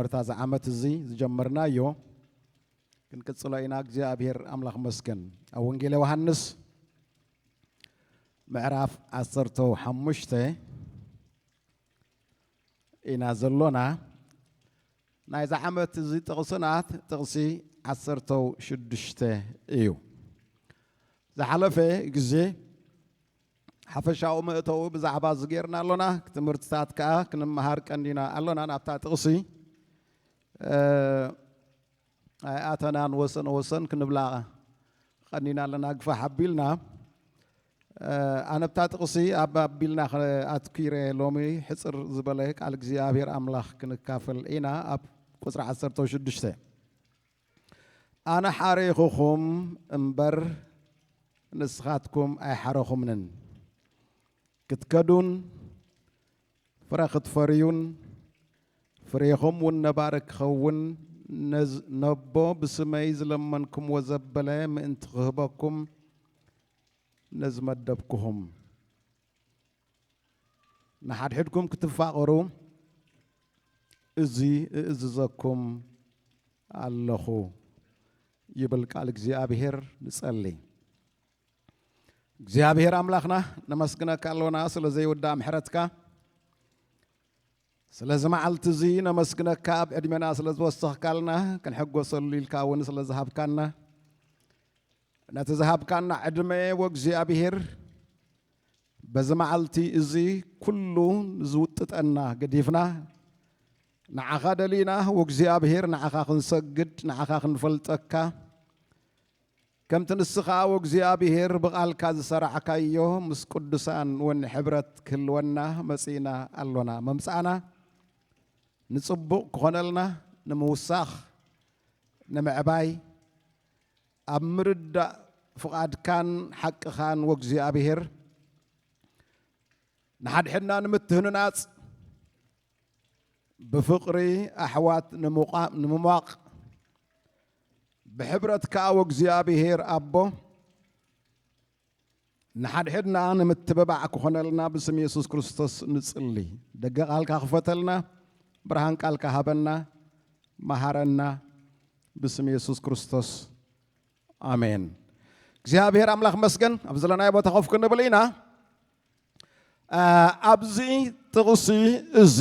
مرتاز عامة الزي جمرنا يو كن كتصلوا إناك جابير أملاخ مسكن أو إنجيل يوحنس معرف عصرتو حمشته إنا زلونا نايز عامة الزي تغسنات تغسي عصرتو شدشته إيو زحلفه جزي حفشاو مئتو بزعبا زغيرنا لنا كتمرتات كا كنمهار كندينا لنا نابتا تغسي آتنا وسن كنبلا خلينا لنا قفا حبيلنا أنا بتاتقصي أبابيلنا أتكيري لومي حصر زباليك على جزيابير أملاخ كنكافل إنا أب قصر عصر توشدشته أنا حاريخكم أمبر نسخاتكم أي حارخم منن كتكدون فرخت فريون فريهم ونبارك خون نبو بسميز لمنكم وزبلا من تغهبكم نزمت دبكهم نحد حدكم كتفاقروا ازيزكم اللهو يبلك على جزيابير نسألي جزيابير أملاخنا نمسكنا كالونا سلزي ودام حرتك سلازم عالتزي نمسكنا كاب ادمنا سلاز وسخ كالنا كان حق وصل للكاون سلاز ذهب كالنا نتذهب كالنا ادمي وغزيابير بزمعلتي ازي كله زوتتنا قديفنا نعخا دلينا وغزيابير نعخا نسجد نعخا نفلتكا كم تنسخا وغزيابير بقال كاز سرعكايو مس قدسان ون حبرت كلونا مسينا اللونا ممسانا نصبق كونلنا نموسخ نمعباي أمرد فقاد كان حق خان وغزي أبيهر نحد حنا نمتهننات بفقري أحوات نمواق بحبرة كا وغزي أبيهر أبو نحد حنا نمتببع كونلنا بسم يسوع كريستوس نصلي دقق قالك خفتلنا برهان قالك هبنا مهارنا بسم يسوع كريستوس آمين እግዚአብሔር አምላክ መስገን አብዘለና ቦታ ኸፍከን በለይና አብዚ ጥቅሲ እዚ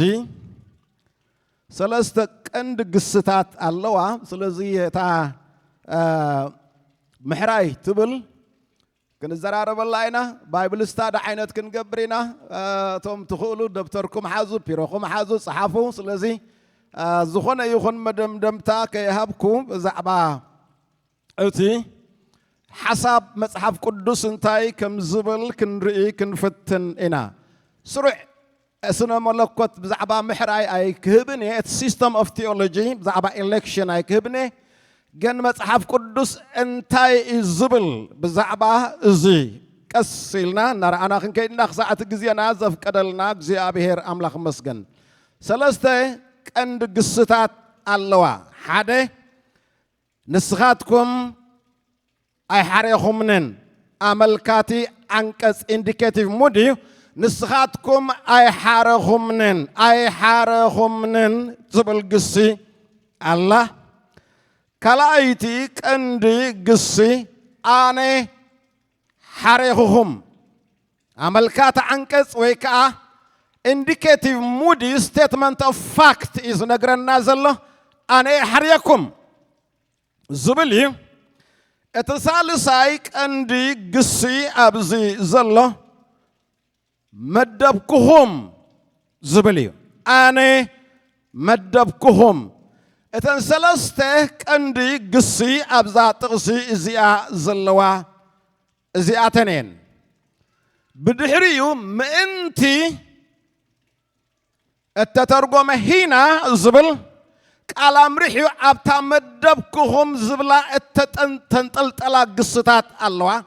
ሰለስተ ቀንድ ግስታት አለዋ ስለዚህ የታ ምሕራይ ትብል كنزراربلاينا بايبل ستاد عينت كنقبرينا توم تخولو دبتركم حازو بيروكم حازو صحافو سلازي زخون يخون مدمدمتا كيهابكم زعبا اوتي حساب مصحف قدس انتاي كم زبل كنرئي كنفتن انا سرع اسنا ملكوت بزعبا محراي اي كهبني سيستم اوف ثيولوجي بزعبا الكشن اي كهبني جن مصحف قدس انتاي الزبل بزعبا ازي قسلنا نرى انا كنكينا ساعه غزينا زف قدلنا እግዚአብሔር አምላክ መስገን ሰለስተ ቀንድ ግስታት አለዋ ሓደ ንስኻትኩም አይ ሓሬኹምንን አመልካቲ አንቀጽ ኢንዲኬቲቭ ሙዲ ንስኻትኩም አይ ሓሬኹምንን ዝብል ግሲ አላህ كلايتي كندي قصي أنا حريخهم عملكات عنكس ويكا indicative moody statement of fact is نقرن نازل أنا حريكم زبلي اتصال سايك كندي قصي أبزي زلة مدبكهم زبلي أنا مدبكهم إتن سلسته كندي قصي أبزات قصي إزياء زلوا إزياء تنين بدحريو مأنتي التترجمة هنا زبل كلام ريحيو أبتا مدبكهم زبلا تنتلتلا قصتات الله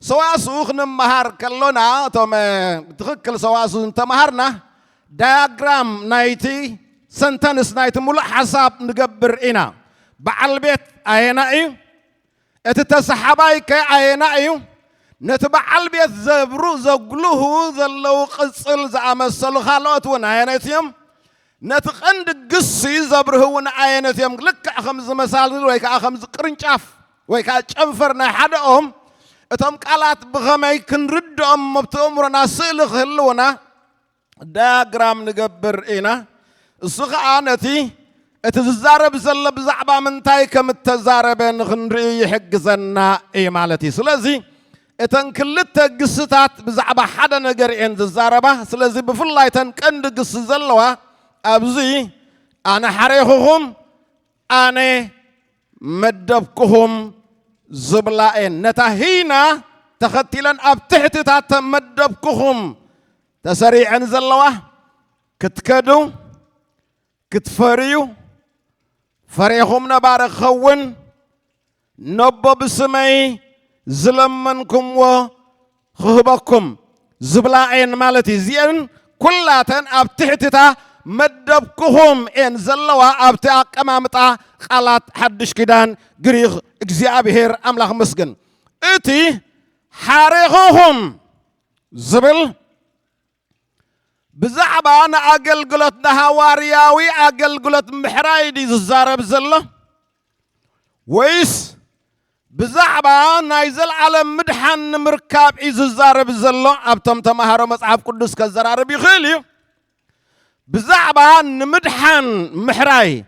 سواسوخ نمهار كلنا توم تخكل سواسو انت مهارنا diagram نايتي سنتنس نايت مول حساب نقبر إنا بعلبيت أينا إيو اتتسحباي كي أينا إيو نتبع البيت زبرو زقلوه ذلو قصل زعم السلو خالوت وناينا يتيم نتقند قصي زبرهون عينة يوم لك خمس مسال ويكا خمس قرنشاف ويكا شنفرنا حدهم اتم قالات بغمي كنرد مبتأمرنا سيلخ هلونا داغرام نقبر إينا السخانتي اتزارب زل بزعبا من تاي كم التزاربين خنري حق زنا اي مالتي سلازي اتن كلتا قصتات بزعبا حدا نقر ان تزاربا سلازي بفلاي تن كند قص زلوا ابزي انا حريخهم انا مدبكهم زبلائن نتاهينا تختيلا ابتحتتات مدبكهم تسريعا زلوا كتكدو كتفريو فريهم نبارك خون نبو بسمي زلمنكم وخهبكم زبلائن مالتي زين كلاتن ابتحتتا مدبكهم ان زلوا ابتاق امامتا قالات حدش كدان غريغ اغزيابير املاح مسجن اتي حاريخهم زبل بزعبا أنا أقلقلت نهوارياوي أقلقلت محرايدي ززارب زلة ويس بزعبا نايزل على مدحن مركاب إز الزارب زلة أبتم تمهر مصعب قدس كالزرارب يخيلي بزعبا نمدحن محراي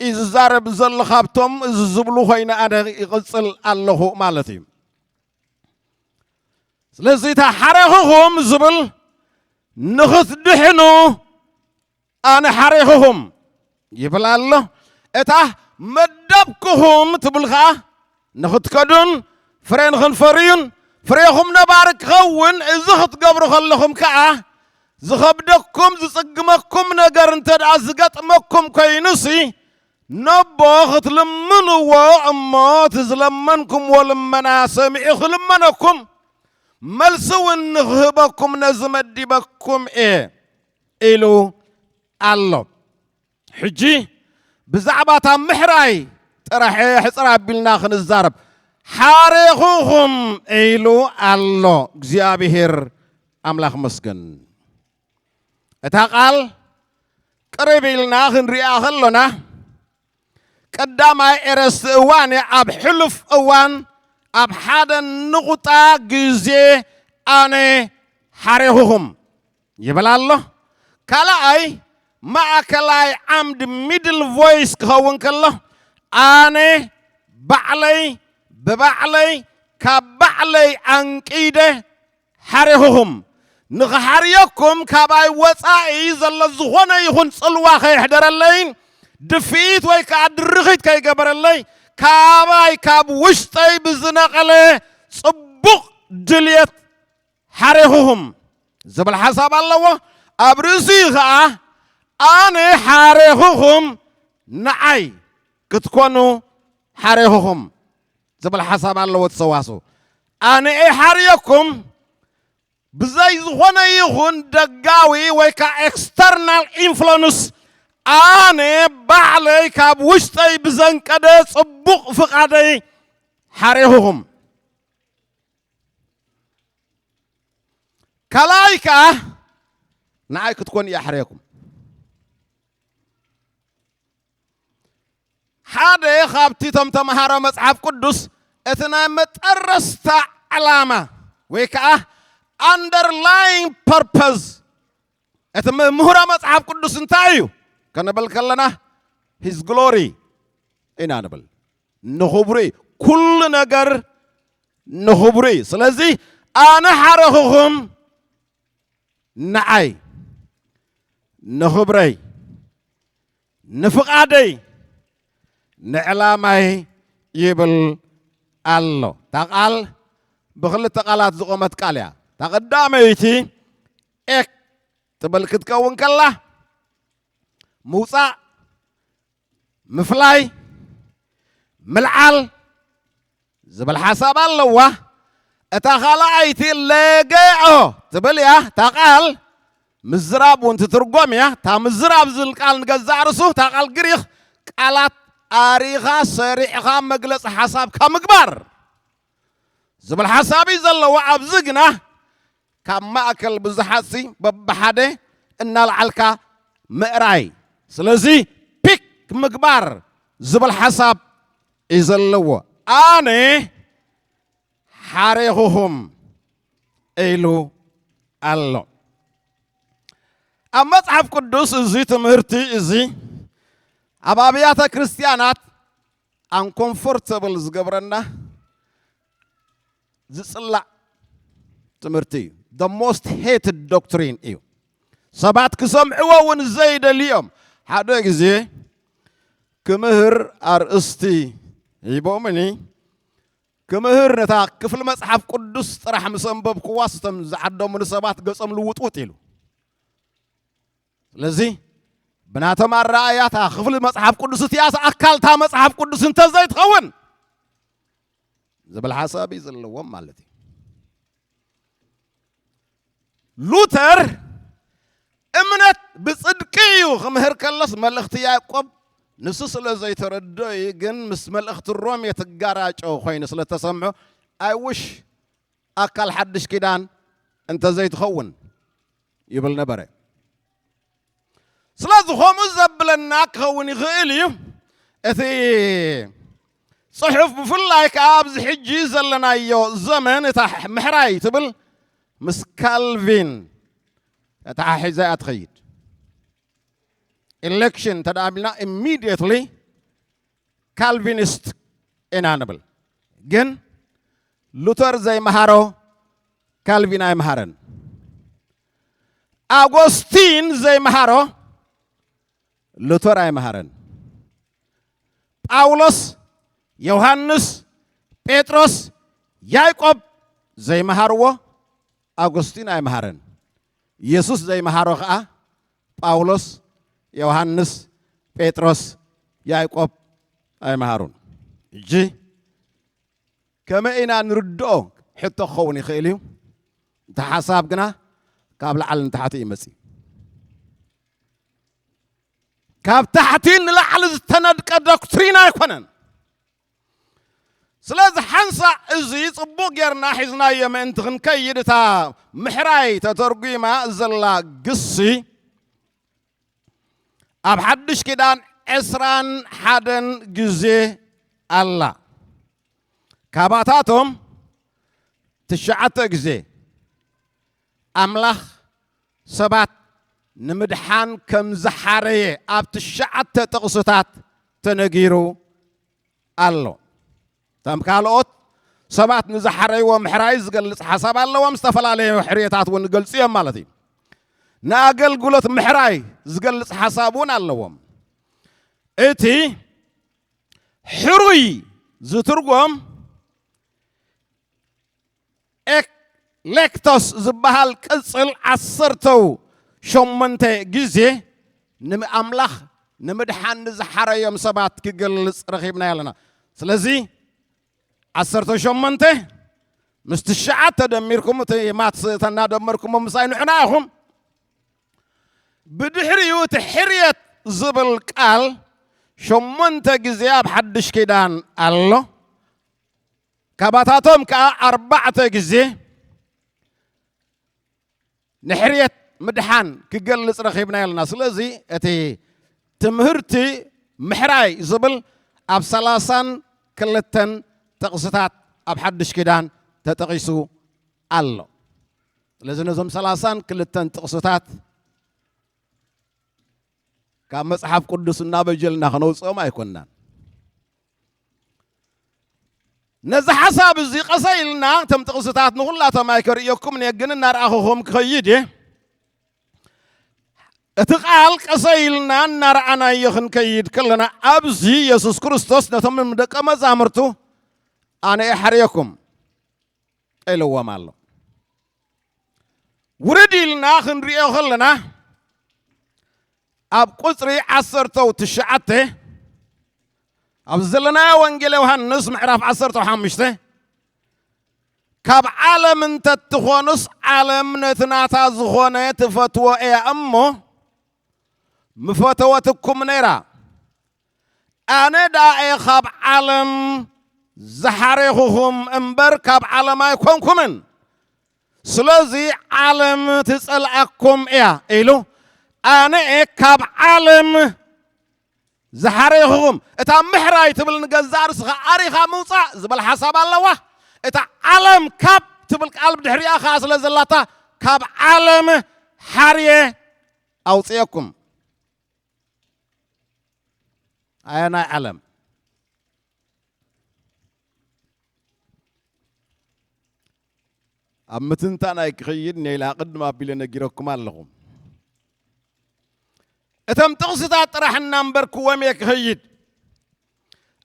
إز الزارب زلة خابتم إز الزبلو خينا أنا يغسل الله مالتي لذيتا حرقهم زبل نخذ دحنو أنا حريخهم يبلا الله إتا مدبكهم تبلغا نخذ كدون فرين خنفرين فريخم نبارك خون إزخت قبر خلهم كعا زخبدكم زسقمكم نقر انتد عزقت مكم كينسي نباخت لمنو وعما تزلمنكم ولمنا سمعيخ لمنكم ملسو نغهبكم نزمدبكم ايه إلو الله حجي بزعبات محراي ترحي حصر بلنا خن الزارب حاريخوهم إلو الله እግዚአብሔር أملاخ مسكن اتقال قريب لنا خن ريا خلنا قدامي ارس اواني اب حلف اوان اب حدا نقطة جزي أنا حريهم يبلا الله كلاي ما كلاي عمد ميدل فويس كهون كله أنا بعلي ببعلي كبعلي أنكيده حريهم نغحريكم كباي وصاي زل زخونه يخون صلوا خيحدر اللين دفيت ويكا درخيت كي قبر اللين كاباي كاب وشتاي بزنقله صبق دليت حريهم زبل حساب الله أبرزيها أنا حريهم نعي كتكونوا حريهم زبل حساب الله وتسواسو أنا حريكم بزاي زخونه يخون دقاوي ويكا external influence أنا بعلي كاب وشتاي بزنقده صبق فقادي حريهم كلايكا نعيك تكون يا حريكم حدا خابتي تمهار مصحف قدس اتنا مترست علامه ويكا underlying purpose اتم مهرة مصحف قدس انتايو كنبل كلنا his glory اينا نبل نخبري كل نجر نخبري سلازي انا حرهم نعي نخبري نفقادي نعلامي يبل الله تقال بخل تقالات زقومت قاليا تقداميتي اك تبل كتكون كلا موسى مفلاي ملعال زبل حساب الله اتخلايتي لقيعو تبل يا تقال مزراب وانت ترقم يا تا مزراب زل قال نقزع رسو تقال قريخ قالات آريخا سريعها مجلس حساب كمقبر زبل حسابي زل وعبزقنا كما أكل بزحاسي ببحده إن العلكة مقراي سلازي بيك مقبار زبل حساب إزلوا أنا حاريهم إلو الله أما صحف قدوس زي تمرتي زي أبابيات كريستيانات uncomfortable زقبرنا زصلا تمرتي the most hated doctrine إيو سبعت كسمعوا ونزايد اليوم هذا جزء كمهر أرستي يبومني كمهر نتا كفل مصحف قدوس طرح مسنبب قواستم زعدوا من سبات قسم لوطوط يلو لذي بناتهم الرأيات خفل مصحف قدوس تياس أكلتها مصحف قدوس انت زي تخون زبل حسابي زلوم مالتي لوتر امنت بصدقيو خمهر كلس ملختي يعقوب نسس لزي تردوي جن مس ملخت الروم يتقاراج او خوين سلتسمعوا اي وش اكل حدش كيدان انت زي تخون يبل نبره سلاذ خوم زبلنا كون يغيلي اثي صحف بفلايك ابز حجي زلنا يو زمن تاع محراي تبل مس كالفين تاع حزاء تخيد election تدعملنا immediately Calvinist inanable جن لوثر زي مهارو كالفين اي مهارن أغسطين زي مهارو لوثر اي مهارن باولوس يوحنس بطرس يعقوب زي مهارو أغسطين اي مهارن يسوع زي مهارو خا باولوس يوحنس بطرس يعقوب اي مهارون جي كما إنا نردو حتى خوني خيليو تحساب قنا قبل علن تحتي مسي كاب تحتين لعل تندق دكترينا يكونن سلاز حنسا ازي صبوق يرنا حزنا يمن تخن كيدتا محراي تترقيما زلا قصي أب حدش كدان إسران حدن جزي الله كاباتاتهم تشعت جزي أملاخ سبات نمدحان كم زحاري أب تشعت تقصتات تنجيرو الله تم كالوت سبات نزحاري ومحرايز قل حسب الله ومستفل عليه وحريتات ونقل سيام مالتي ناقل قلت محراي زقل حسابون اللوم اتي حروي زترقم اك لكتوس زبهال كسل عصرتو شمنتي جزي نم املاخ نمدحان نزحاري يوم سبات كقل رخيبنا يلنا سلزي عصرتو شمنتي مستشعات تدميركم مات تنادمركم ومساين عناهم بدحريو تحريت زبل قال شمنت جزياب حدش كيدان الله كباتاتهم كأربعة جزي نحريت مدحان كجلس رخيبنا يلنا سلازي اتي تمهرتي محراي زبل اب سلاسان كلتن تقصتات اب حدش كيدان تتقيسو الله لازم نزم سلاسان كلتن تقصتات كم مصحف قدس النابجلنا خنوص ما يكوننا نزح حساب زي قصيلنا تم تقصتات نقولها تما يكريكم نيجن نار أخوهم كيده اتقال قصيلنا نار أنا يخن كيد كلنا أبزي يسوع كريستوس نتم مدك ما زامرتو أنا أحريكم إلو ومالله وردي لنا خن ريو خلنا أب قصري عصرتو تشعته أب زلنا وانجيل يوحنس معرف عصرتو حمشته كاب عالم انت تخونس عالم نتناتا زخونة تفتوى ايه أمو مفتوتكم نيرا أنا دائي خاب عالم زحاريخهم انبر كاب عالم يكون كمن سلازي عالم تسأل أكم ايه إلو أنا كاب عالم زحريهم إتا محراي تبل نجزار سخاري موسى زبل حساب الله إتا عالم كاب تبل قلب دحريا خاص لزلاتا كاب عالم حريه أوصيكم أنا عالم أمتنتنا يكخيد نيلا قد ما بيلنا جيركم اللهم أتم تقصدات راح النمبر كوام يكخيد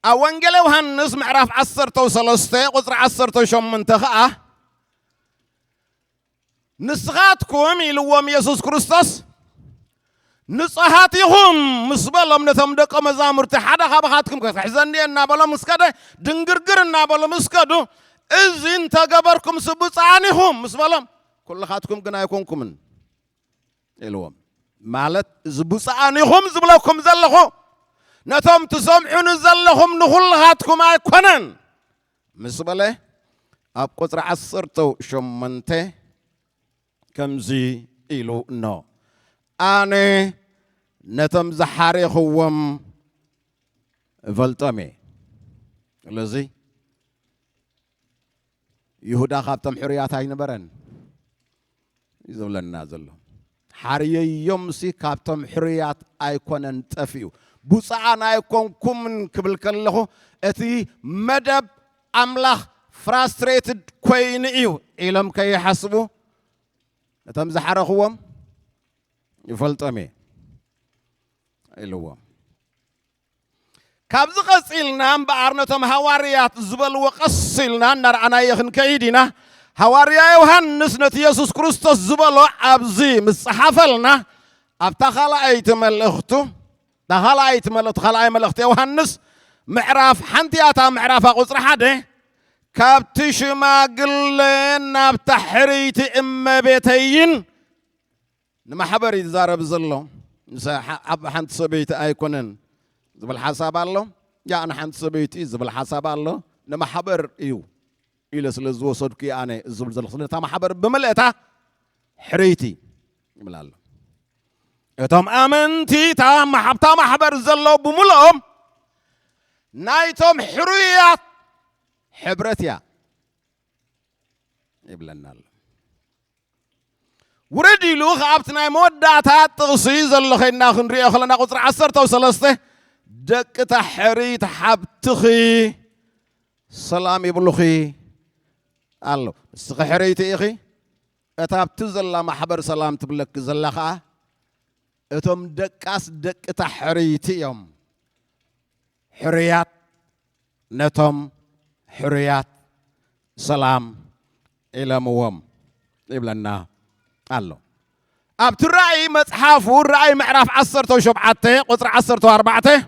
أوانجلو هنس معرف عصرتو سلسته قصر عصرتو شم منتخأ نسخاتكم يلوام يسوس كريستوس نصحاتهم مسبلهم نتمدق مزامر تحدا خبخاتكم كحزني النابلا مسكده دنجرجر النابلا مسكده إذن تجبركم سبوسانهم مسبلهم كل خاتكم جنا يكونكم من الوام مالت سبوسانهم زبلكم زلهم نتم تسمعون زلهم نخل خاتكم أيقونن مسبله أب قطر عصرتو شمنته كم زي إلو نو أنا نتم زحاري خوام فلتامي لذي يهودا خابتم حريات هاي نبرن يزولنا زلهم حري يومسي خابتم حريات أيكونن تفيو بوسعنا أيكون كمن قبل كله أتي مدب أملاخ frustrated كوين إيو إلهم كي يحسبوا نتم زحاري خوام يفلتامي الوا كابز قصيلنا بارنتم هواريات زبل وقصيلنا نرعنا يخن كيدنا هواريا يوحنس نت يسوس كريستوس زبل ابزي مصحفلنا ابتخل ايت ملختو دخل ايت ملت خلاي ملخت يوحنس معراف حنتياتا معراف قصر حده كابتش ما قلنا بتحريت ام بيتين نما حبر يتزارب زلهم حب حنت سبيت أيقونن زبل حساب الله يا أنا حنت سبيتي زبل حساب الله نما حبر إيو إلى سلزو صدقي أنا زبل زل تام حبر بملئته حريتي يمل الله تام أمنتي تام حبر زلوا بملئهم نايتهم حريات حبرتيا يبلنا الله وردي لو خابتنا موداتا تغسيز اللي خينا خنري خلنا قصر عصرته وسلسته دك تحريت حبتخي سلام يبلخي الله سخحريت اخي اتاب تزلا محبر سلام تبلك زلخا اتم دقاس دك تحريت يوم حريات نتم حريات سلام الى موم يبلنا الله أبت الرأي متحافو الرأي معرف عصرته وشبعته قطر عصرته أربعته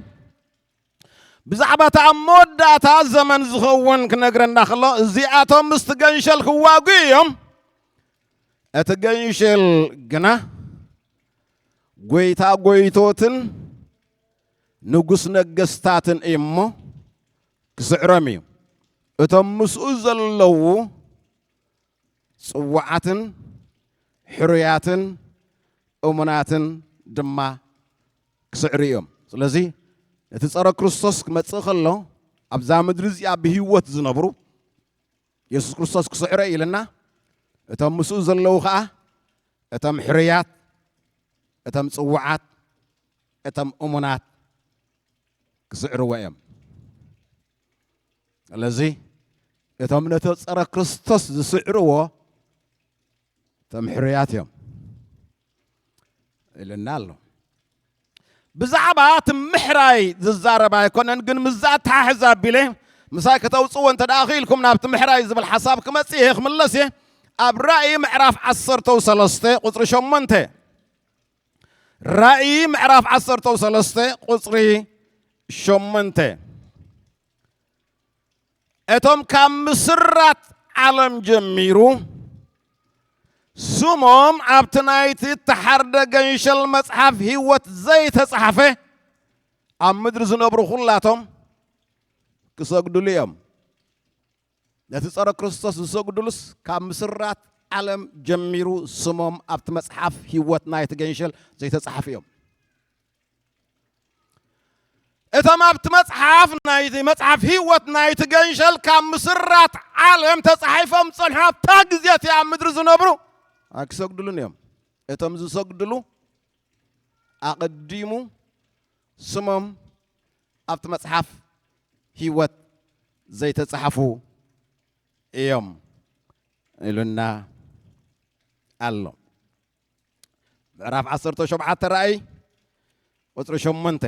بزعبة أمود داتا زمن زخون كنقرن خلا زياتهم مستقنشل خواقيهم اتقنشل قنا قويتا قويتوتن نقص نقستاتن إمو كسعرمي اتم مسؤوز اللو صوعاتن حرياتن أمناتن دما كسعريهم لذي نتصرى كريستوس كمتصخ الله أبزا مدرز يا بهيوت زنبرو يسوع كريستوس كسعري لنا اتم مسؤوز الله خا اتم حريات اتم صوعات اتم أمنات كسعر ويم لذي اتم نتصرى كريستوس زسعره تم حرياتهم إلنا له بزعبات محراي ززاربا يكون نقول مزات حزاب بله مساك توصوا أنت داخلكم نابت محراي زبل حساب كما سيخ من لسه أبرأي معرف عصر توصلسته قصر شمنته رأي معرف عصر توصلسته قصر شمنته أتم كم مسرات عالم جميرو سموم عبتنايتي تحرد جنشل مصحف هيوت زي تصحفه عم مدرس نبرو خلاتهم كسوق دوليهم نتسارة كريستوس سوق دولس كام مسرات ዓለም ጀሚሩ ስሞም ኣብቲ መጽሓፍ ህይወትና ይትገንሸል ዘይተጻሓፍዮም እቶም ኣብቲ መጽሓፍ ናይቲ መጽሓፍ ህይወትና ይትገንሸል ካብ ምስራት ዓለም ተጻሒፎም ጸንሖ ኣብታ ግዜት ኣብ ምድሪ ዝነብሩ ኣክሰግድሉን እዮም እቶም ዝሰግድሉ ኣቀዲሙ ስሞም ኣብቲ መጽሓፍ ህይወት ዘይተጻሓፉ እዮም ኢሉና ኣሎ ምዕራፍ 17 ራእይ ቁጽሪ 8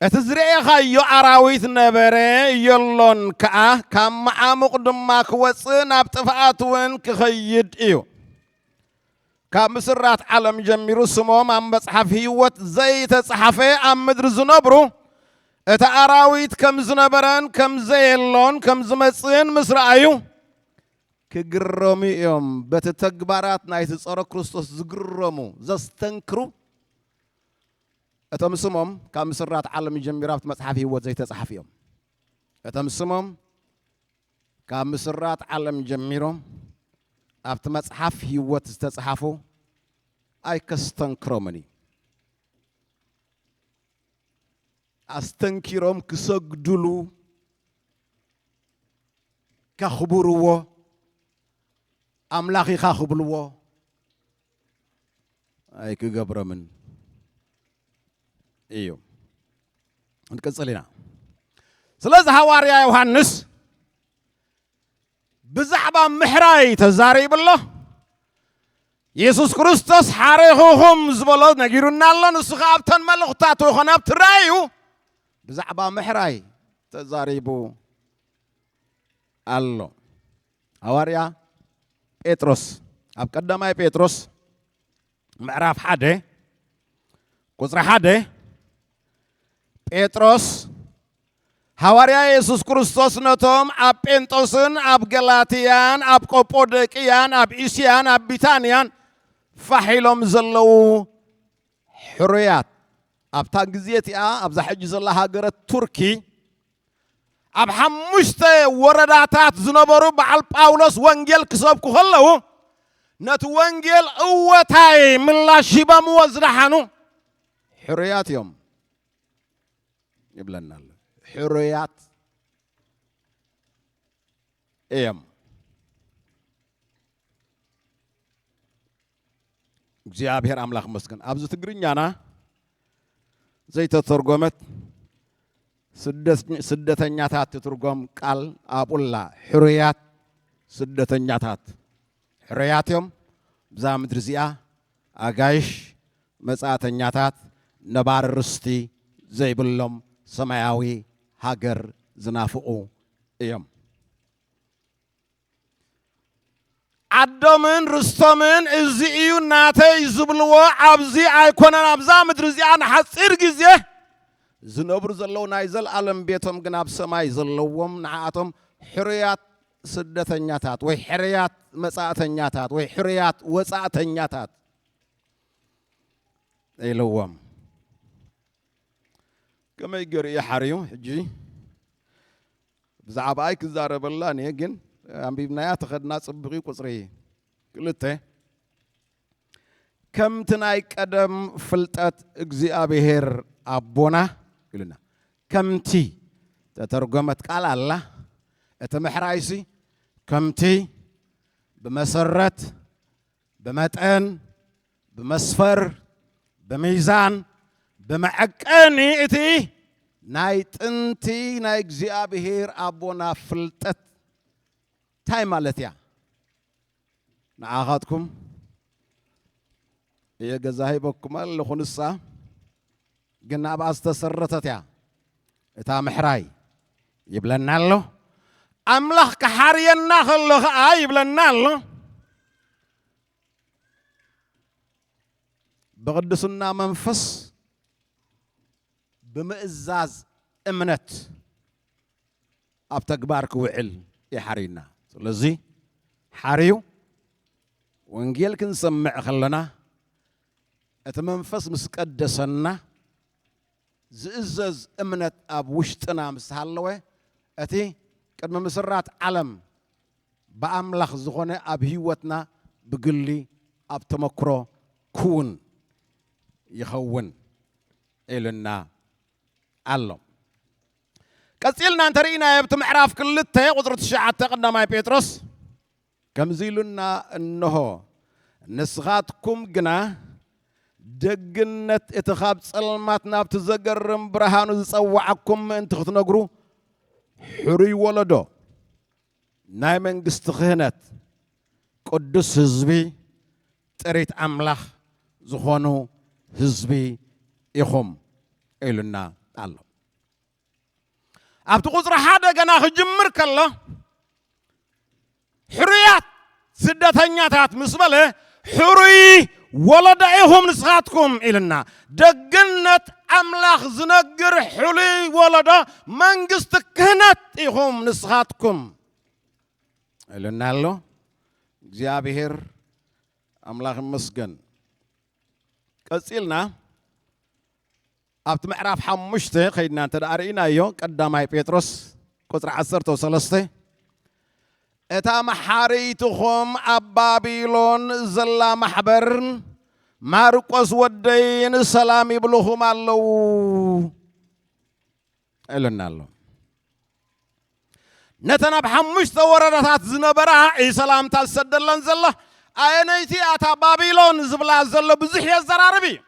እቲ ዝረአኻዮ ኣራዊት ነበረ የሎን ከዓ ካብ መዓሙቕ ድማ ክወፅእ ናብ ጥፍኣት እውን ክኸይድ እዩ ካብ ምስራት ዓለም ጀሚሩ ስሞም ኣብ መጽሓፍ ህይወት ዘይተጻሓፈ ኣብ ምድሪ ዝነብሩ እቲ ኣራዊት ከም ዝነበረን ከም ዘየሎን ከም ዝመጽእን ምስ ረኣዩ ክግረሙ እዮም በቲ ተግባራት ናይቲ ጸረ ክርስቶስ ዝግረሙ ዘስተንክሩ እቶም ስሞም ካብ ምስራት ዓለም ጀሚሩ ኣብቲ መጽሓፍ ህይወት ዘይተጻሓፉ እዮም እቶም ስሞም ካብ ምስራት ዓለም ጀሚሮም ኣብቲ መጽሓፍ ህይወት ዝተጻሓፉ ኣይከስተንክሮምን ኣስተንኪሮም ክሰግድሉ ከኽብርዎ ኣምላኽ ኢኻ ክብልዎ ኣይክገብሮምን እዩ እንቀጽል ኢና ስለዚ ሐዋርያ ዮሐንስ ብዛዕባ ምሕራይ ተዛሪብ ኣሎ ኢየሱስ ክርስቶስ ሓሪኹኹም ዝበሎ ነጊሩና ኣሎ ንሱ ከዓ ኣብተን መልእኽታት ይኹን ኣብቲ ራእዩ ብዛዕባ ምሕራይ ተዛሪቡ ኣሎ ሐዋርያ ጴጥሮስ ኣብ ቀዳማይ ጴጥሮስ ምዕራፍ 1 ቁጽሪ 1 ጴጥሮስ ሐዋርያ ኢየሱስ ክርስቶስ ነቶም ኣብ ጴንጦስን ኣብ ገላትያን ኣብ ቆጶዶቅያን ኣብ እስያን ኣብ ቢታንያን ፋሒሎም ዘለዉ ሕሩያት ኣብታ ግዜት እያ ኣብዛ ሕጂ ዘላ ሃገረ ቱርኪ ኣብ 5 ወረዳታት ዝነበሩ በዓል ጳውሎስ ወንጌል ክሰብኩ ከለዉ ነቲ ወንጌል እወታይ ምላሽ ሂቦምዎ ዝደሓኑ ሕሩያት እዮም ይብለና ኣሎ ሕሩያት እዮም እግዚአብሔር አምላክ መስገን ኣብዚ ትግርኛና ዘይተተርጎመት ስደተኛታት ትርጎም ቃል አቡላ ሕሩያት ስደተኛታት ሕሩያት እዮም ብዛ ምድሪ እዚኣ ኣጋይሽ መጻተኛታት ነባር ርስቲ ዘይብሎም ሰማያዊ ሃገር ዝናፍቁ እዮም ዓዶምን ርስቶምን እዚ እዩ ናተይ ዝብልዎ ኣብዚ ኣይኮነን ኣብዛ ምድሪ እዚኣ ንሓፂር ግዜ ዝነብሩ ዘለዉ ናይ ዘለኣለም ቤቶም ግን ኣብ ሰማይ ዘለዎም ንዓኣቶም ሕሩያት ስደተኛታት ወይ ሕሩያት መጻተኛታት ወይ ሕሩያት ወጻእተኛታት ኢልዎም ከመይ ገይሩ እየ ሓርዩ ሕጂ ብዛዕባ ኣይ ክዛረበላ እኔ ግን ኣንቢብናያ ተኸድና ጽብቂ ቁጽሪ 2 ከምቲ ናይ ቀደም ፍልጠት እግዚአብሔር ኣቦና ይሉና ከምቲ ተተርጎመት ቃል ኣላ እቲ ምሕራይሲ ከምቲ ብመሰረት ብመጠን ብመስፈር ብሚዛን بمعقني إتي ناي تنتي ناي እግዚአብሔር أبونا فلتت تاي مالتيا نعاقاتكم يا جزاهي بكم اللي خنصة قلنا بأستسرتت يا إتا محراي يبلنا له أملخ كحارينا خلق يبلنا له بقدسنا منفس بمئزاز امنت ابتكبارك وعل يحرينا لذي حريو وانجيل كنسمع خلنا اتمنفس مسقدسنا زئزز امنت اب وشتنا مسحلوه اتي قدم مسرات عالم باملاخ زخونه اب هيوتنا بقلي اب تمكرو كون يخون إلنا الله كسيلنا انترينا يبت معراف كلته قدرة الشعات تقدم مع بيتروس كم زيلنا انه نسخاتكم جنا دقنت اتخاب سلماتنا بتزقرم برهانو زصوعكم انت تنقروا حري ولدو نايمن قستخهنت قدس حزبي تريت املاخ زخونو حزبي يخم إلنا الله أبتو قصر حدا جنا خجمر كلا حريات سدتنياتات مسبله حري ولدائهم نسخاتكم إلنا دقنت أملاخ زنقر حلي ولدا منقست كهنت إهم نسخاتكم إلنا الله جابهر أملاخ مسجن كسيلنا أبت معرف حمشته خيدنا تدارينا يو قدامي بيتروس قطر 13 اتا محاريتهم أبابيلون زلا محبر مارقوس ودين سلام يبلوهم الله إلنا الله نتنا بحمشته وردات زنبرا اي سلام تالسدلن زلا اينيتي اتا بابيلون زبلا زلا بزح يزراربي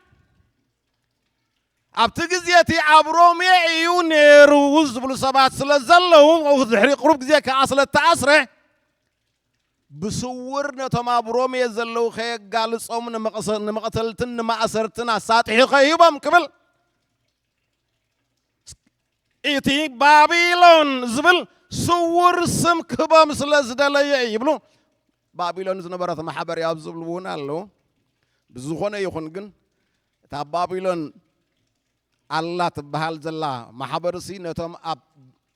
أبتجزيتي عبرومي عيون روز بلسبات سلزلهم أو ذحري قرب جزية كأصل التعصرة بصورنا تما برومي زلوا خير قال صوم نمقتلتن ما أسرتنا ساتحي خيبهم قبل إيتي بابيلون زبل صور سم كبام سلزدلي يبلو بابيلون زنبرة محبر يابزبلون الله بزخونة يخونجن تا بابيلون الله تبهال زلا محبرسي نتوم أب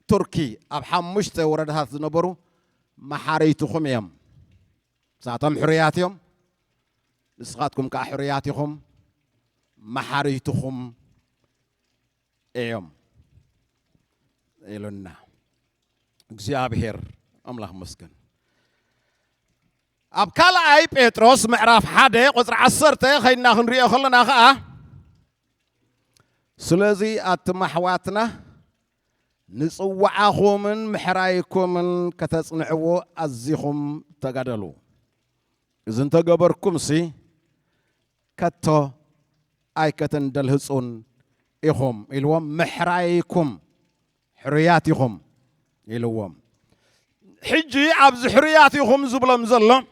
تركي أب حمشت وردها زنبرو محاريتكم يوم ساعتهم حرياتهم نسخاتكم كحرياتكم محاريتكم يوم إلنا እግዚአብሔር أملاك مسكن أب كلا أي بيتروس معرف حدا قصر عصرته خينا خنريه خلنا خا سلازي أتمحواتنا نصوعهم محرايكم كتصنعوا أزيهم تقدلوا إذن تقبركم سي كتو أي كتن دلهسون إخم إلوام محرايكم حرياتهم إلوام حجي عبز حرياتهم زبلم زلم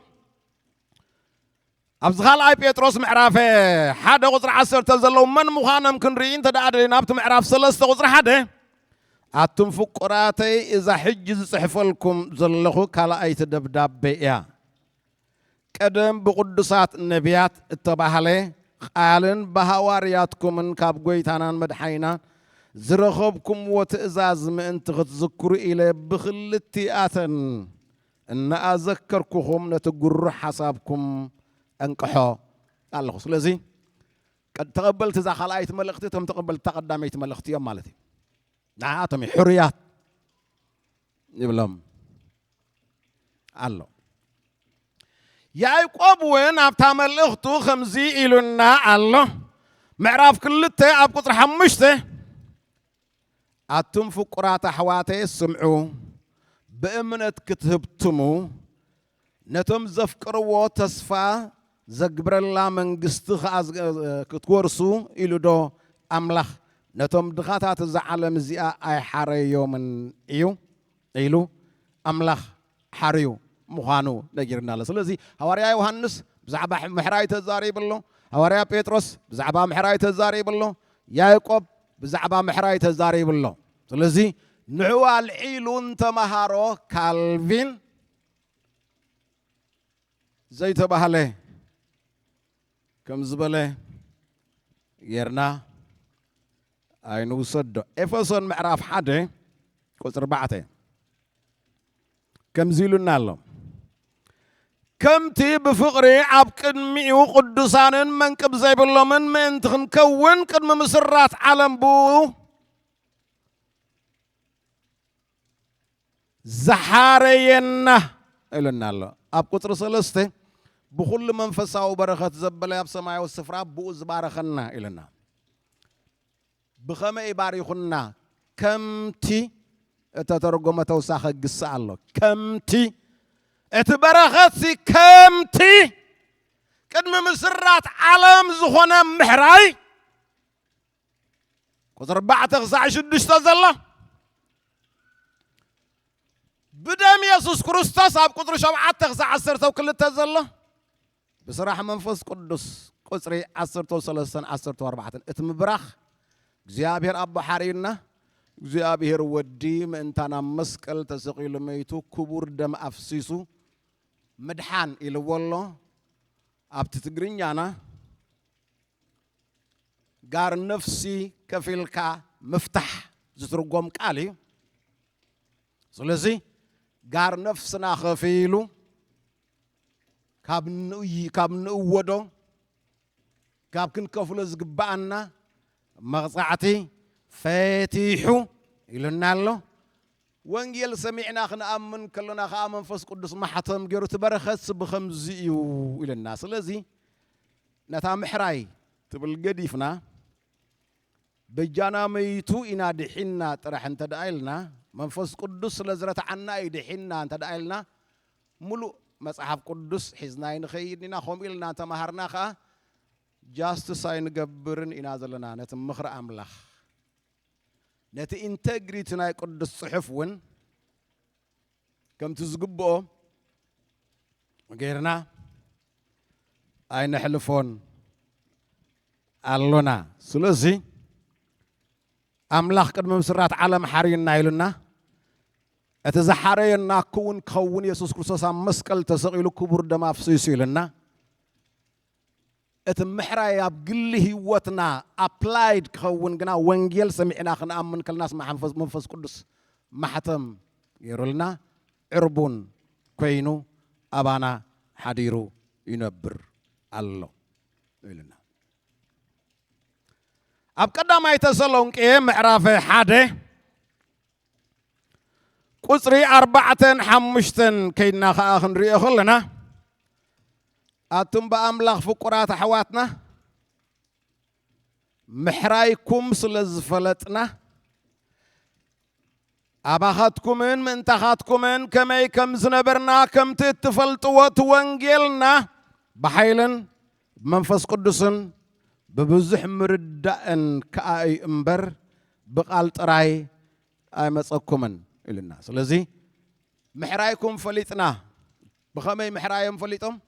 أبزخال أي بيتروس معرفة حدا قصر 10 تزلوا من مخانم كنرين تدعي نابت معرف 3 قصر حدا أتم فقراتي إذا حجز صحفلكم زلخو كلا أي تدبداب بيا قدم بقدسات النبيات اتباهلي قالن بهوارياتكم من كاب قويتانان مدحينا زرخبكم وتأزاز من تغتذكروا إلى بخلتي آتن إن أذكركم نتقر حسابكم أنكحوا الله سلازي قد تقبلت إذا خلايت ملختي تم تقبلت تقدميت ملختي يوم مالتي نعاتمي حريات يبلم الله يعقوب وين أبتعمل أختو خمزي إلنا الله معرف كلته أب قطر حمشته أتم فقرات حواتي سمعوا بأمنة كتبتمو نتم زفكروا تصفى زقبر الله من قستخ كتورسو إلو دو أملاخ نتم دخاتات الزعالم زياء أي حاريو من إيلو أملاخ حاريو مخانو نجرنا الله سلازي هواريا يوحنس بزعبا محراي تزاري بالله هواريا بيتروس بزعبا محراي تزاري بالله يعقوب بزعبا محراي تزاري بالله سلازي نعوى العيلون تمهارو كالفين زي تبهله كم زبله يرنا أينو صد إفسون معرف حدا كسر بعته كم زيلون نالو كمتي بفقري عبقد مئو قدسان من كبزي بالله من تخنكون كدم مسرات عالم بو زحارينا إلنا الله أب قطر سلسته بكل منفسه وبركة زبل ياب سماء والسفرة بوز بارخنا إلنا بخمة يبارخنا كمتي تترجم توساخ قصة الله كمتي اتبرختي كمتي قدم مسرات عالم زخنا محراي قطر بعد تغزع شدش تزله بدم يسوس كريستوس أب قطر شبعات تغزع عسرته وكل تزله بصراحة منفس قدس قصري عسرته ثلاثة عسرته أربعة اتمبرخ زيابير أبو حرينا زيابير ودي من تنا مسكل تسقيل ميتو كبر دم أفسيسو مدحان إلى والله أبتتقرين أنا قار نفسي كفيلكا مفتح زترقوم كالي سلسي قار نفسنا خفيلو كابن ودو كابكن كفلز قبعنا مغصعتي فاتيحو إلنا الله وانجيل سمعنا خنا أمن كلنا خامن فس قدس محتم جرت برخص بخمزيو إلى الناس الذي نتام حراي تبل قديفنا بجانا ميتو إنا دحنا ترح انت دايلنا منفس قدس لزرت عنا يدحنا انت دايلنا ملو مصحف قدس حزناين خيرنا خوم إلنا تمهرنا خا جاستساين قبرن إنا زلنا نتمخر أملاخ نت إنتجريتنا قدس صحف ون كم تزقبو غيرنا أين حلفون اللونا سلسي أملاخ قد مسرات عالم حرين نايلنا أتزحرينا كون يسوع كريستوس مسكل تسقيل كبر دم أفسيسي لنا أتمحرايا بقله وطنا applied كون جنا وانجيل سمعنا خنا أمن كل ناس مع منفس قدس محتم يرولنا عربون كينو أبانا حديرو ينبر الله لنا أبكدا ما يتسلون كي معرف حده قصري 4 كينا خاخن ريخلنا أتم بأملاخ فقرات حواتنا محرايكم سلزفلتنا أباخاتكمن من تخاتكمن كمي كم زنبرنا كم تتفلطوات وانجيلنا بحيلن بمنفس قدسن ببزح مرداءن كأي امبر بقالت راي أي مسأكمن إلى الناس لذي محرايكم فليتنا بخمي محرايم فليتم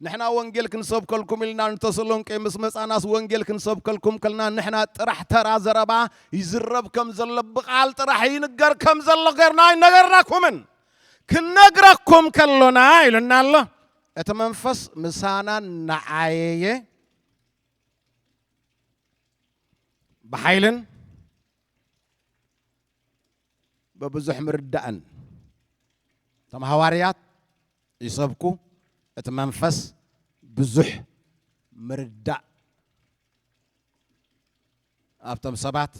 نحنا وانجيل كنصب كلكم لنا نتصلون كمس مساناس وانجيل كنصب كلكم كلنا نحنا طرح ترى زربا يزرب كم زل بقال طرح ينقر كم زل غيرنا نغركم كنغركم كلنا إلنا الله اتمنفس مسانا نعايه بحيلن ببزح مردان تم هواريات يسبكو اتمنفس بزح مرداء أبتم سبات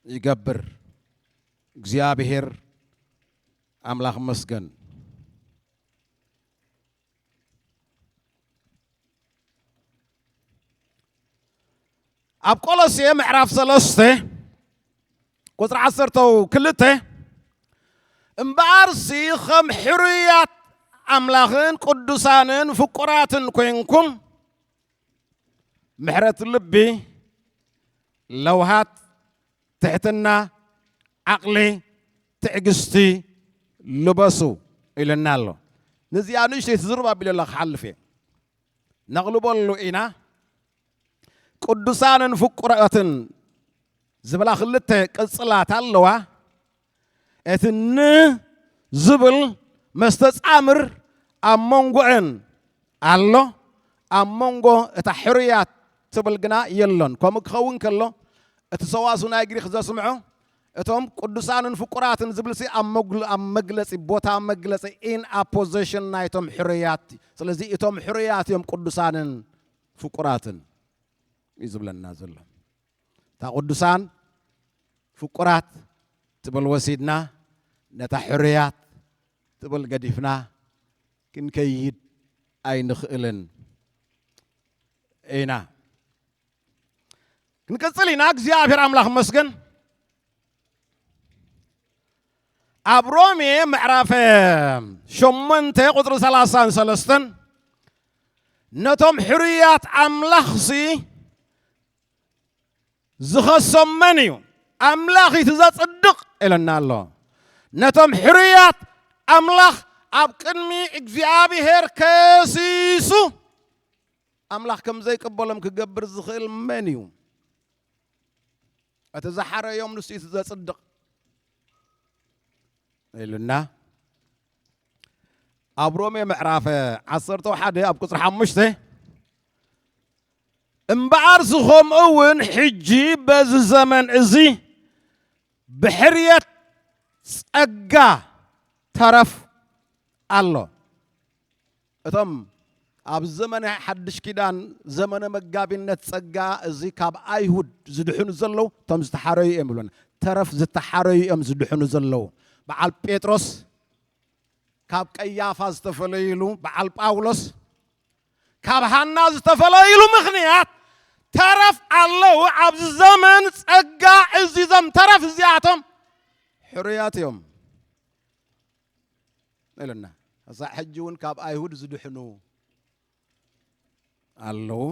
يقبر እግዚአብሔር አምላክ መስገን أب قولسي معرف سلسته قطر عصرته كلته امبارسي خم حريات أملاخن قدسانن فقراتن كوينكم محرة اللبي لوهات تحتنا عقلي تعقستي لبسو إلى النالو نزيانو شيء تزربا بلا حل فيه نغلبو له إنا قدسانن فقراتن زبلا خلته قصلات اللوا اتن زبل مستعمر أمونغوين الله أمونغو تحريات تبلغنا يلون كم خون كله اتسواسنا يجري خذ سمعه እቶም ቅዱሳንን ፍቁራትን ዝብልሲ ኣብ መግለጺ ቦታ መግለጺ in opposition ናይቶም ሕሩያት ስለዚህ እቶም ሕሩያት እዮም ቅዱሳንን ፍቁራትን ይዝብለና ዘሎ ታ ቅዱሳን ፍቁራት ትብል ወሲድና ነታ ሕሩያት ትብል ገዲፍና ክንከይድ ኣይንኽእልን ኢና ክንቀጽል ኢና እግዚአብሔር አምላክ መስገን አብሮሜ ምዕራፍ 8 ቁጥር 33 ነቶም ሕሩያት አምላኽሲ ዝኸሰመን እዩ አምላኺት ዘጽድቕ ኢለና ኣሎ ነቶም ሕሩያት አምላኽ ኣብ ቅድሚ እግዚአብሔር ከሲሱ አምላኽ ከም ዘይቅበሎም ክገብር ዝኽእል መን እዩ እቲ ዝሓረዮም ንሱ እዩ ዘጽድቕ ኢሉና ኣብ ሮሜ ምዕራፍ 11 ኣብ ቁጽሪ 5 እምበኣር ዝኾምኡ እውን ሕጂ በዚ ዘመን እዚ ብሕርየት ጸጋ ተረፍ ኣሎ እቶም ኣብ ዘመን ሓድሽ ኪዳን ዘመነ መጋቢነት ጸጋ እዚ ካብ ኣይሁድ ዝድሕኑ ዘለው እቶም ዝተሓረዩ እዮም ይብሉና ተረፍ ዝተሓረዩ እዮም ዝድሕኑ ዘለው በዓል ጴጥሮስ ካብ ቀያፋ ዝተፈለይሉ በዓል ጳውሎስ ካብ ሃና ዝተፈለይሉ ምኽንያት ተረፍ ኣለው ኣብዚ ዘመን ጸጋ እዚ ዘም ተረፍ እዚኣቶም ሕሩያት እዮም ኢሉና እዛ ሕጂ እውን ካብ ኣይሁድ ዝድሕኑ ኣለው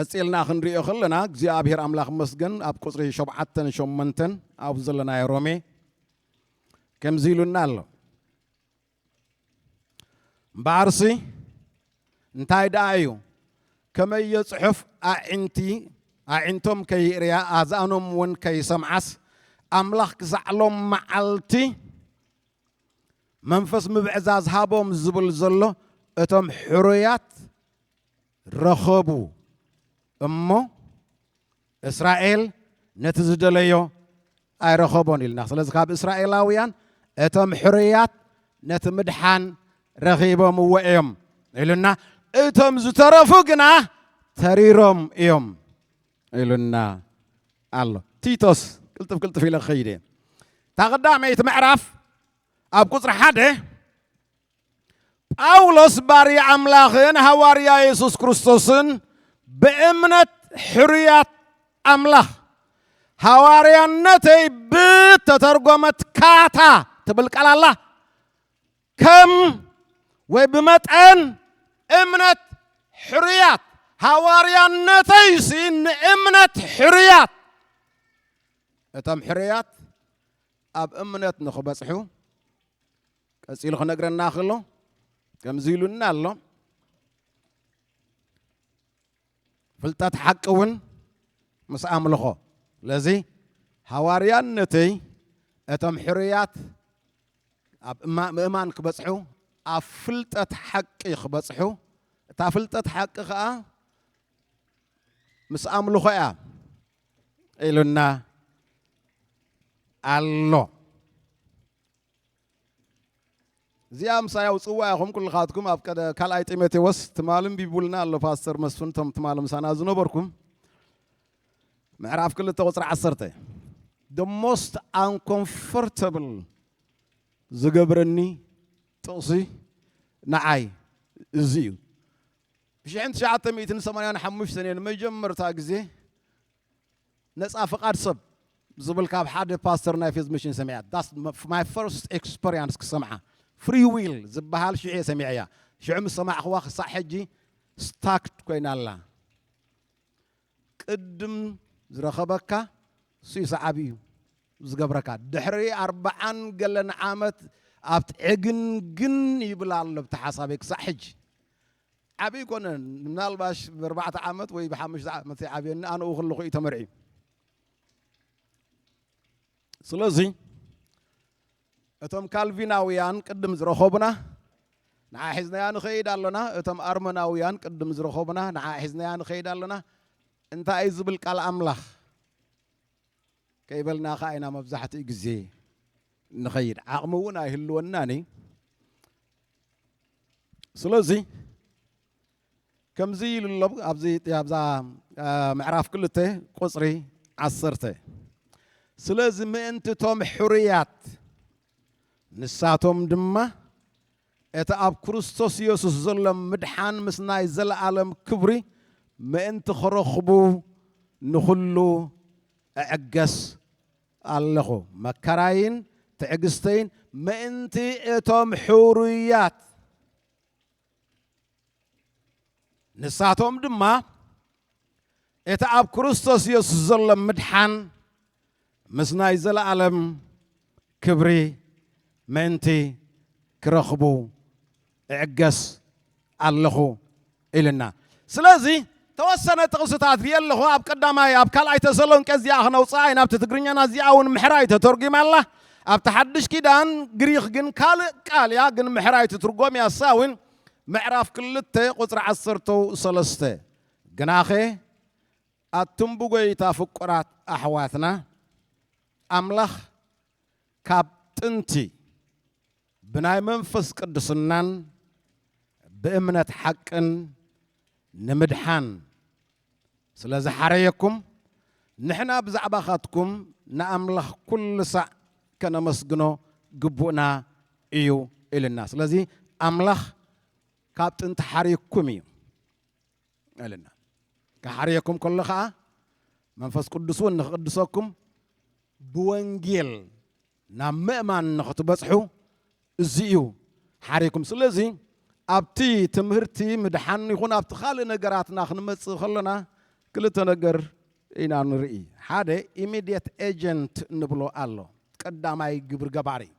ቀጽልና ክንሪኦ ከለና እግዚአብሔር አምላክ መስገን ኣብ ቁጽሪ 7:8 ኣብ ዘለና ሮሜ ከምዚ ኢሉና ኣሎ እምበኣርሲ እንታይ ደኣ እዩ ከመይ የጽሑፍ ኣዒንቶም ከይርያ ኣዛኖም እውን ከይሰምዓስ አምላኽ ክሳዕሎም መዓልቲ መንፈስ ምብዕዛዝ ሃቦም ዝብል ዘሎ እቶም ሕሩያት ረኸቡ እሞ እስራኤል ነቲ ዝደለዮ ኣይረኸቦን ኢልና ስለዚ ካብ እስራኤላውያን እቶም ሕሩያት ነቲ ምድሓን ረኺቦምዎ እዮም ኢሉና እቶም ዝተረፉ ግና ተሪሮም እዮም ኢሉና ኣሎ ቲቶስ ቅልጥፍ ኢለ ኸይደ ታቐዳመይቲ ምዕራፍ ኣብ ቁጽሪ 1 ጳውሎስ ባርያ አምላኽን ሐዋርያ ኢየሱስ ክርስቶስን በእምነት ሕሩያት አምላኽ ሐዋርያነተይ ብተተርጎመት ካታ ትብል ቃል አላ ከም ወይ ብመጠን እምነት ሕሩያት ሐዋርያነተይ ሲ ንእምነት ሕሩያት እቶም ሕሩያት ኣብ እምነት ንኽበጽሑ ቀጺሉ ክነግረና ከሎ ከምዚ ኢሉና ኣሎ ፍልጠት ሓቂ እውን ምስ ኣምልኾ ለዚ ሐዋርያነተይ እቶም ሕሩያት ኣብ ምእማን ክበጽሑ ኣብ ፍልጠት ሓቂ ክበጽሑ እታ ፍልጠት ሓቂ ከዓ ምስ ኣምልኾ እያ ኢሉና ኣሎ እዚኣ ምሳያው ጽዋ ኢኹም ኩልኻትኩም ኣብ ካልኣይ ጢሞቴዎስ ትማልም ቢቡልና ኣሎ ፓስተር መስፍን ቶም ትማልም ሳና ዝነበርኩም ምዕራፍ 2 ቁጽሪ 10 the most uncomfortable ዝገብረኒ ጥቕሲ ንዓይ እዚ እዩ ብ1985 ንመጀመርታ ግዜ ነፃ ፍቓድ ሰብ ዝብል ካብ ሓደ ፓስተር ናይ ፌዝ ሚሽን ሰሚዐ that's my first experience ክሰምዓ free will ዝበሃል ሽዑ ሰሚዐ እያ ሽዑ ምስ ሰማዕኽዋ ክሳዕ ሕጂ ስታክድ ኮይና ኣላ ቅድም ዝረኸበካ ሱይሳ ዓብዩ ዝገብረካ ድሕሪ 40 ገለን ዓመት ኣብቲ ዕግንግን ይብል ኣሎ ብቲ ሓሳበይ ክሳዕ ሕጂ ዓብይ ኮነ ምናልባሽ ብ4 ዓመት ወይ ብ5 ዓመት ዓብየኒ ኣነኡ ከለኹ እዩ ተመርዒ ስለዚ እቶም ካልቪናውያን ቅድም ዝረኸቡና ንዓ ሒዝናያ ንኸይድ ኣለና እቶም ኣርመናውያን ቅድም ዝረኸቡና ንዓ ሒዝናያ ንኸይድ ኣለና انت ايزبل قال املاخ كيبلنا خاينا مبزحت اجزي نخيد عقمونا يهلوناني سلازي كم زي للب ابزي يابزا معراف كلته قصري عصرته سلازي ما انت توم حريات نساتهم دمه اتا اب كريستوس يسوس زلم مدحان مسناي زل عالم كبري ما انت خرخبو نخلو اعقس الله مكراين تعقستين ما انت اتم حوريات نساتهم دما اتا اب كريستوس يسوس زلم مدحان مسناي زل عالم كبري ما انت كرخبو اعقس الله إلنا سلازي توسنا تقصتات ريال له اب قداماي اب كلاي تسلون كزيا خنو صاينا بتتغرينا زياون محراي تترجم الله اب تحدش كيدان غريخ جن قال يا جن محراي تترجم يا ساون معراف كلته قطر عصرتو سلسته جناخي اتمبوغي تفقرات احواتنا املخ كابتنتي بناي منفس قدسنان بأمنة حقن نمدحان سلازي حريكم نحنا بزعباخاتكم نأملخ كل ساعة كنا مسجنو قبونا إيو إلى الناس لذي أملخ كابت انت حريكم إيو إلى الناس كحريكم كل خاء منفس قدسون نقدسكم بوانجيل نمأمان نخطبصحو زيو حريكم سلازي أبتي تمهرتي مدحن يكون أبتخال نجاراتنا خنمت خلنا كل تنجر إنا نري هذا immediate agent نبلو الله قدامي جبر جباري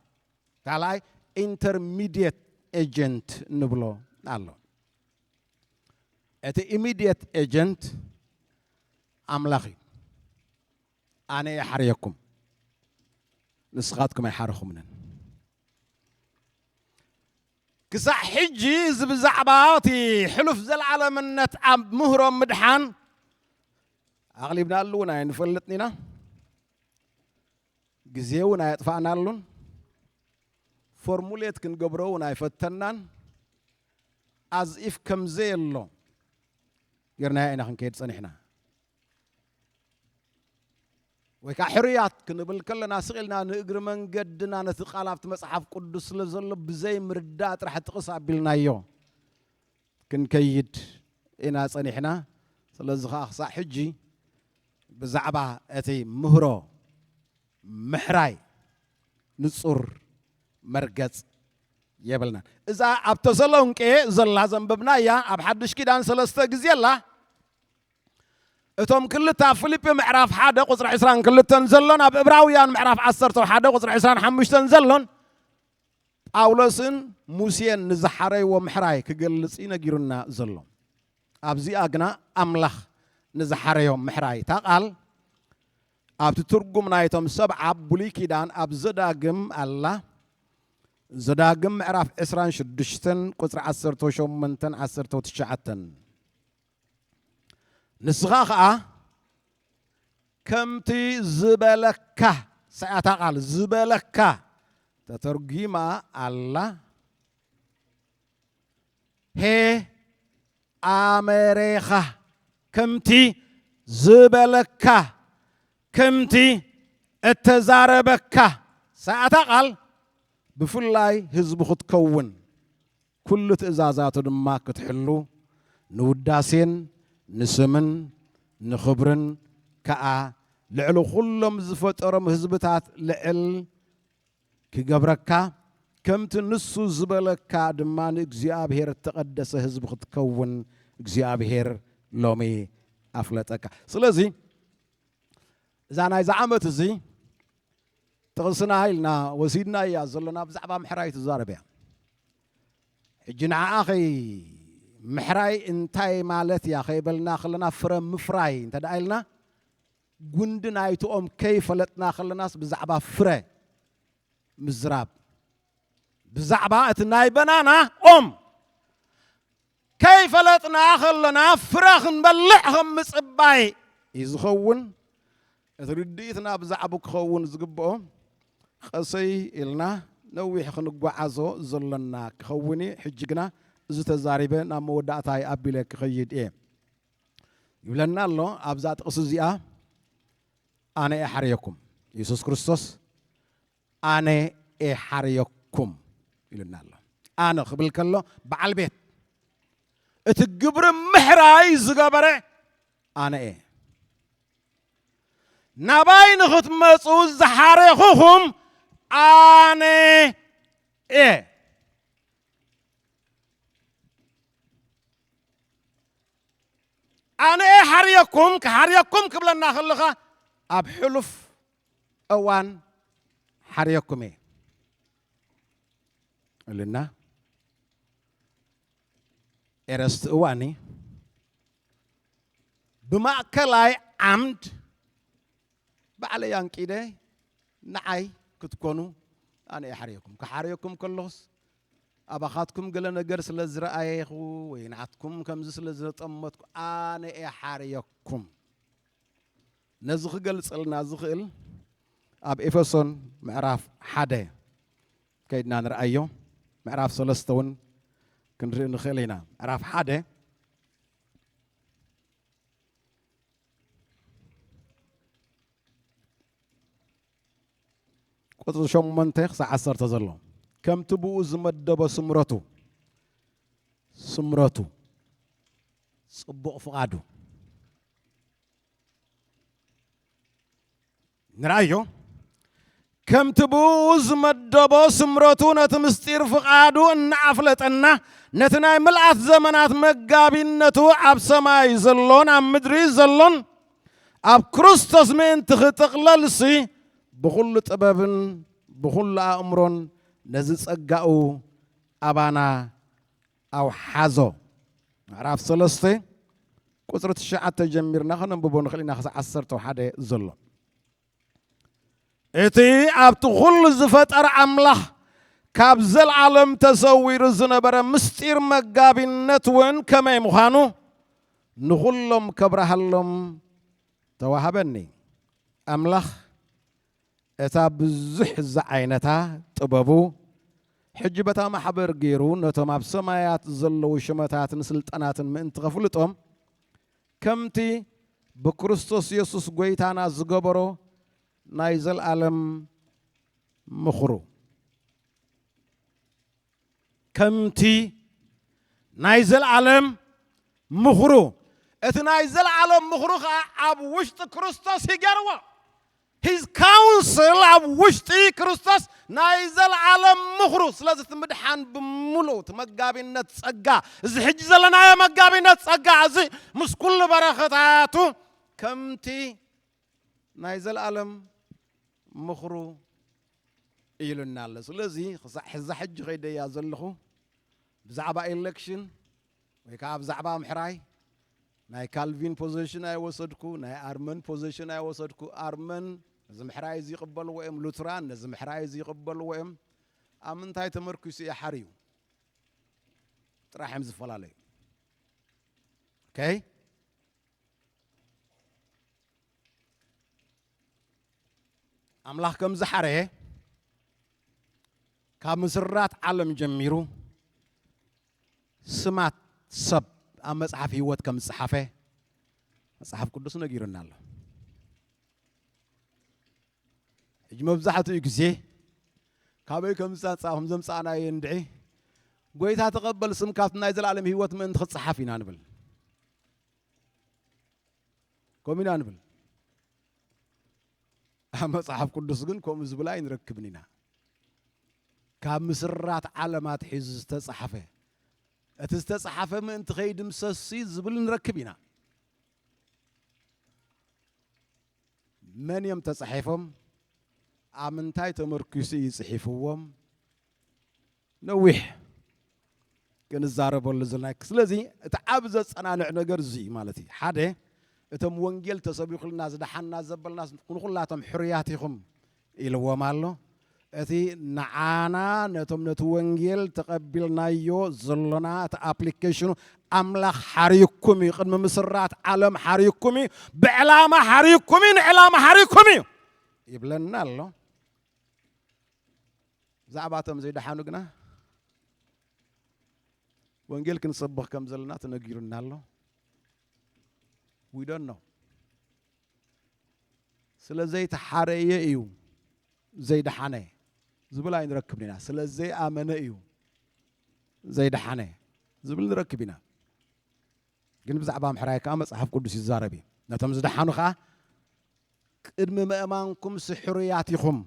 تعالى intermediate agent نبلو الله أتى immediate agent أملاخي أنا يحريكم نسخاتكم يحرخوا منن كسا حجي زبزعباتي حلف زل على منت عم مهرم مدحان أغلبنا اللونا ينفلتنينا جزيونا يطفعنا اللون فورموليت كن قبرونا يفتنان as if كم زي اللون يرنا هنا خنكيد سنحنا وكحريات كنبل كلنا سقلنا نقر من قدنا نثقالات مصحف قدس لزل بزي مردات راح تقص بالنا يوم كن كيد إنا صنحنا سلزخ صح حجي بزعبة أتي مهرو محراي نصر مرقز يبلنا إذا أبتزلون كي زل لازم ببنايا أبحدش كده سلسة جزيلا اتوم كلتا فيليبي معراف حدا قصر عسران كلتا نزلون اب ابراويان معراف عصرتو حدا قصر عسران حمشتن نزلون اولسن موسين نزحري ومحراي كجلصينا غيرنا زلون ابزي اغنا املاخ نزحري ومحراي تقال اب تترجم نايتم سبع بولي كيدان اب زداغم الله زداغم معراف عسران شدشتن قصر عصرتو شومنتن عصرتو تشعتن نسخاخا كمتي زبلكا سأتقال زبلكا تترجمة الله هي أمريكا كمتي زبلكا كمتي التزاربكا سأتقال بفلاي هزبخ تكون كل تزازات ما كتحلو نوداسين نسمن نخبرن كأ لعلو خلهم زفترم هزبتات لعل كجبركا كم تنسو زبلكا دمان إجزيابهير تقدس هزب تكون إجزيابهير لومي أفلتك سلازي زانا إذا عمت زي تغسنا هايلنا وسيدنا يا زلنا بزعبا محراي تزاربيا جنع أخي محراي انتاي مالت يا أخي بلنا خلنا فرم مفراي انت دايلنا قندنا يتوم كيف لتنا خلنا بزعبا فري مزراب بزعبا اتناي بنانا كيف لتنا خلنا فراخ نبلعهم مصباي يزخون ترديتنا بزعبك خون زقبهم قصي إلنا نوي خنقوا عزو زلنا خوني حجنا زت الزاربة نام ودعتاي أبي لك خيد إيه يقولنا الله أبزات قصزيا أنا أحريكم يسوع كريستوس أنا أحريكم يقولنا الله أنا قبلك الله بعالبيت اتجبر محراي زقبره أنا إيه نباين خط مسؤول زحاريخهم أنا إيه أنا إيه حريكم كحريكم قبل أن نخلقها أب حلف أوان حريكم إيه لنا إرست أواني بما كلاي عمد بعلي ينكيده نعي كتكونوا أنا أحريكم كحريكم كلهم أباخاتكم قلنا جرس لزرع أيخو وينعتكم كم زس لزرع أمتكم أنا أحريكم نزخ جلس نزخل أب إفسون معرف حدا كيدنا نرأيه معرف سلستون كنري نخلينا معرف حدا قطر شو منطق سعصر تزلهم كم تبو زمدب سمرتو صبق فقادو نرايو كم تبو زمدب سمرتو نتمستير فقادو نعفلتنا نتناي ملعت زمنات مقابينتو عب سماي زلون عب مدري زلون عب كريستوس من تختقللسي بخل طبابن بخل أمرن نزس أجاؤو أبانا أو حازو عرف سلسته كثرة الشعة تجميرنا خلنا ببون خلينا خس عصرت وحده زلون إتي أبتخل زفتر عمله كابزل عالم تسوير الزنبرة مستير مقابل نتوين كما يمخانو نخلهم كبرهلهم توهبني أملخ إتا بزح زعينتا تبابو حجبتا محبر غيرو نتوما بسمايات زلو شمتات نسلطنات من تغفلطهم كمتي بكريستوس يسوس غويتانا زغبرو نايزل عالم مخرو كمتي نايزل عالم مخرو اتنايزل عالم مخرو اب وشت كريستوس يغروا his counsel of وشتي كريستوس نايزل عالم مخروس لازم تمدحان بملو تمقابينة تصقع إذا حجز لنا يا مقابينة تصقع زي مش كل بركاته كمتي نايزل عالم مخرو إيلنا الله سلزي خص حج غيدا يا زلخو بزعبا إلكشن ويكاب زعبا محراي ناي كالفين بوزيشن أي وصدكو ناي أرمن بوزيشن أي وصدكو أرمن نزم حرايز يقبل وإم لوتران نزم حرايز يقبل وإم أمن تاي تمركز يا حريو تراح يمزف ولا لي أوكي أملاح كم زحره كمسرات عالم جميرو سمات سب أما صحف هيوت كم صحفه صحف قدس نجيرنا الله إجمع بزحته يكزيه كابي كم صحفهم زم صانا يندعي قويت هتقبل سم كات نايزل عالم هيوت من تخص صحفينا نبل كومينا نبل أما صحف قدس جن كوم زبلاين ركبنينا كمسرات علامات حز تصحفه أتستصحفه من تخيد مسسي زبل نركبينا من يوم تصحفهم عمنتاي تمركزي يصحفوهم نوح كان الزارب ولا زلناك سلزي تعبزت أنا نعنقر زي مالتي حدا تم ونجيل تسبيق الناس دحنا زبل الناس كل كلاتهم حرياتهم إلى وماله أتي نعانا نتم نتوانجيل تقبلنا يو زلنا تأبليكيشن أملاخ حريكمي قدم مسرات عالم حريكمي بعلامة حريكمي علامة حريكمي يبلنا الله زعباتهم زي دحانوغنا وانجيل كنصبح كم زلنا تنقيرنا الله we don't know سلا زي تحارية إيو زي دحانة زبلا نركبنا سلا زي آمنة إيو زي دحانة زبلا نركبنا جنب زعبام حرايك أمس أحب قدس الزاربي نتم زدحانو خا قدم مأمانكم سحرياتكم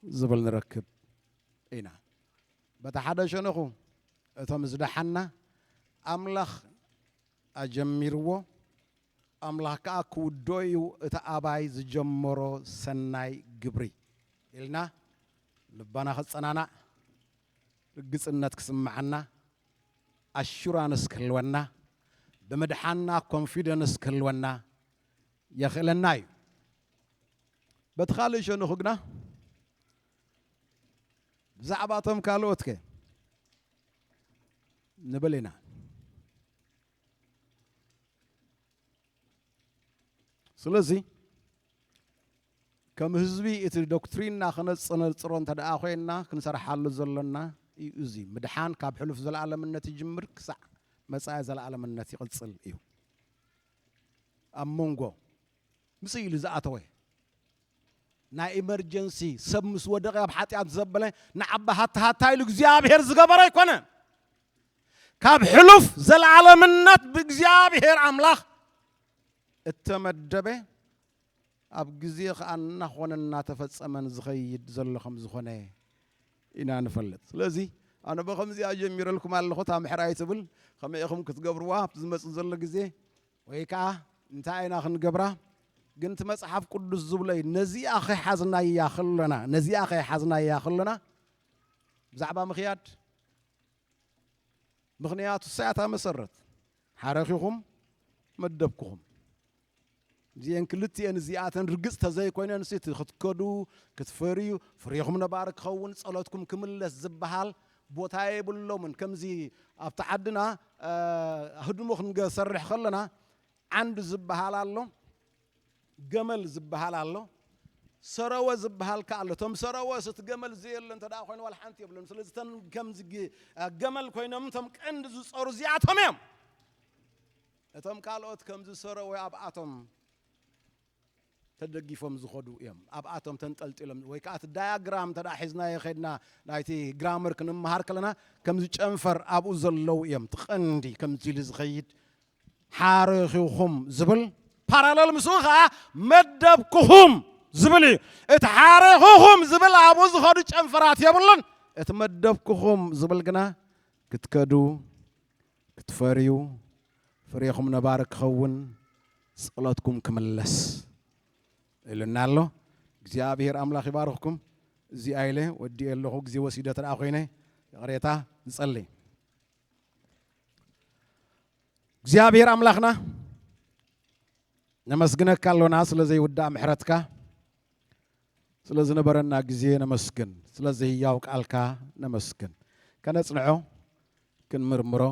زبلا نركب إينا بتحدى شنو نتم زدحنا أملاخ أجميرو أملاك أكو دويو إتأباي زجمرو سناي جبري إلنا لبنا خصنا رجس النتك سمعنا أشورانس كلونا بمدحنا confidence كلونا يخلناي بتخالي شنو خقنا زعباتهم كالوتك نبلينا سلزي كم هزبي إتر دكتورين ناخنت صنر صرون تدا أخوينا كنسر حال زلنا يؤذي مدحان كاب حلف زل العالم النتي جمر كسع مساء زل العالم النتي قد صل إيو أمونغو مسيل زعتوه نا إمرجنسي سب مسودة بحتى أتزبله نعبه هاي لجزياب هرز قبره كونه كاب حلف زل العالم النت بجزياب هر أملاخ التمدبه أبجزيخ أن نخوننا تفتصمن زخيد زل خمس خونه إنا نفلت لذي أنا بخمزي أجمير لكم على الخطام حراي تبل خم يخم كتجبروا بتزمس زل جزي ويكا انتهينا خن جبرة قنت مسحف كل الزبلي نزي أخي حزنا يا خلنا نزي أخي حزنا يا خلنا زعبا مخيات مغنيات الساعة مسرت حرقكم مدبكم زين كلتي أن زياتن رجست زي كوينا نسيت خدكدو كتفريو فريهم نبارك خون صلاتكم كمل الزبحال بوتاي بلو من كم زي أبتعدنا هدمو خنجا سرح خلنا عند زبحال الله جمل زبحال الله سروا زبحال كالله تم سروا ست جمل زي اللي انت داخل والحنتي بلون سلزتن كم زي جمل كوينا متم عند زور زياتهم يم تم كالوت كم زي سروا أبعتهم تدقيفهم زخدو يم أبعتهم تنتقلتلهم ويكات الدياغرام تدا حزنا يخدنا نايتي جرامر كنم مهارك لنا كم زي أنفر أبو زلو يم تقندي كم زي لزخيد حارخهم زبل parallel مسوخة مدبكهم زبلي اتحارخهم زبل أبو زخدو أنفرات يبلن اتمدبكهم زبل جنا كتكدو كتفريو فريخم نبارك خون صلاتكم كملس إلنا الله እግዚአብሔር አምላክ ይባርክኩም እዚ አይለ ወዲ ያለሁ ጊዜ ወሲደ ተራኺነ ቅሬታ እንጸልይ እግዚአብሔር አምላክና ነመስግነክ ካለና ስለዚህ ውዳ ምሕረትካ ስለዚህ ነበረና ጊዜ ነመስግን ስለዚህ ያው ቃልካ ነመስግን ከነጽንዖ ክንምርምሮ